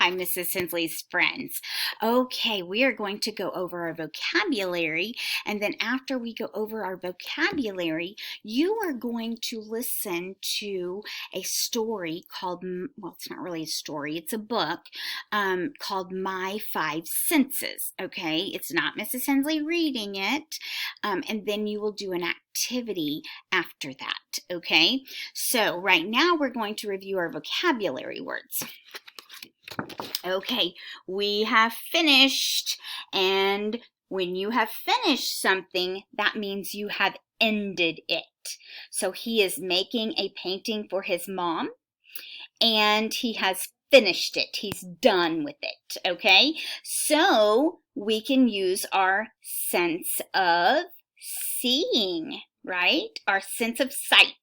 Hi, Mrs. Hensley's friends. Okay, we are going to go over our vocabulary, and then after we go over our vocabulary, you are going to listen to a story called, well, it's not really a story, it's a book called My Five Senses. Okay, it's not Mrs. Hensley reading it, and then you will do an activity after that. Okay, so right now we're going to review our vocabulary words. Okay, we have finished, and when you have finished something, that means you have ended it. So he is making a painting for his mom, and he has finished it. He's done with it, okay? So we can use our sense of seeing, right? Our sense of sight.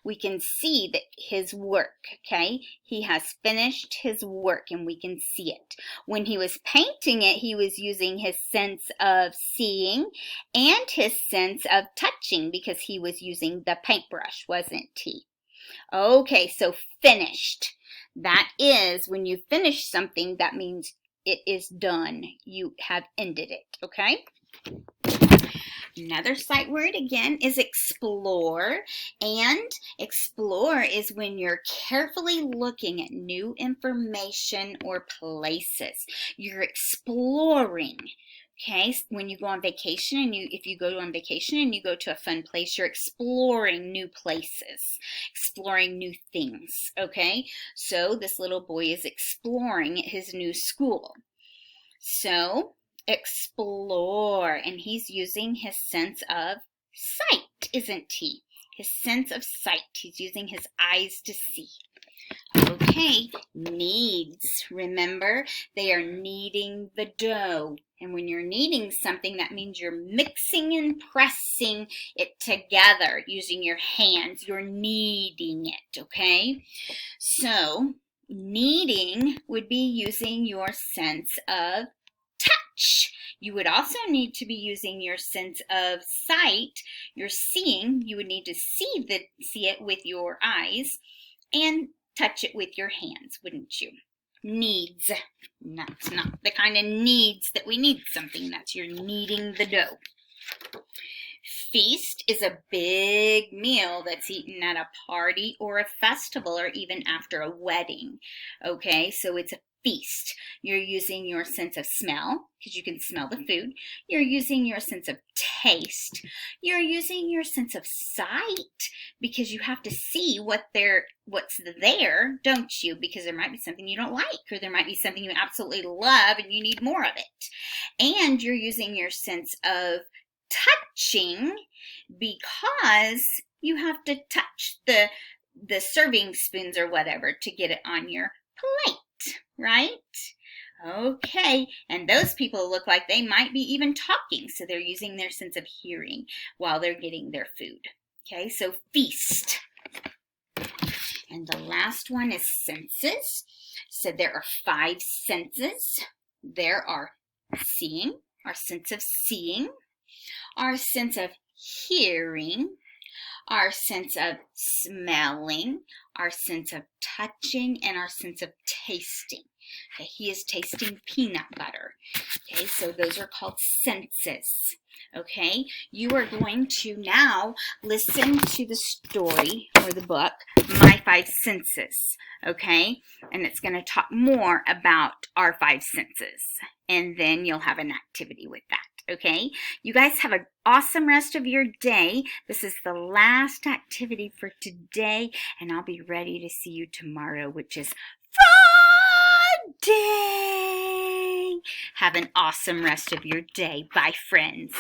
We can see that his work, okay? He has finished his work and we can see it. When he was painting it, he was using his sense of seeing and his sense of touching because he was using the paintbrush, wasn't he? Okay, so finished. That is when you finish something, that means it is done. You have ended it, okay? Another sight word again is explore, and explore is when you're carefully looking at new information or places. You're exploring. Okay, when you go on vacation and if you go on vacation and you go to a fun place, you're exploring new places, exploring new things. Okay, so this little boy is exploring his new school. So explore, and he's using his sense of sight, isn't he? His sense of sight. He's using his eyes to see. Okay, needs. Remember, they are kneading the dough. And when you're kneading something, that means you're mixing and pressing it together using your hands. You're kneading it, okay? So, kneading would be using your sense of touch. You would also need to be using your sense of sight. Your seeing, you would need to see it with your eyes and touch it with your hands, wouldn't you? Needs. That's not the kind of needs that we need something. That's you're kneading the dough. Feast is a big meal that's eaten at a party or a festival or even after a wedding. Okay, so it's a feast. You're using your sense of smell because you can smell the food. You're using your sense of taste. You're using your sense of sight because you have to see what's there, don't you? Because there might be something you don't like, or there might be something you absolutely love and you need more of it. And you're using your sense of touching because you have to touch the serving spoons or whatever to get it on your plate, right? Okay, and those people look like they might be even talking, so they're using their sense of hearing while they're getting their food. Okay, so feast. And the last one is senses. So there are 5 senses. There are seeing, our sense of seeing, our sense of hearing, our sense of smelling, our sense of touching, and our sense of tasting. Okay, he is tasting peanut butter. Okay, so those are called senses. Okay, you are going to now listen to the story or the book, My Five Senses. Okay, and it's going to talk more about our 5 senses. And then you'll have an activity with that. Okay, you guys have an awesome rest of your day. This is the last activity for today, and I'll be ready to see you tomorrow, which is Friday. Have an awesome rest of your day. Bye, friends.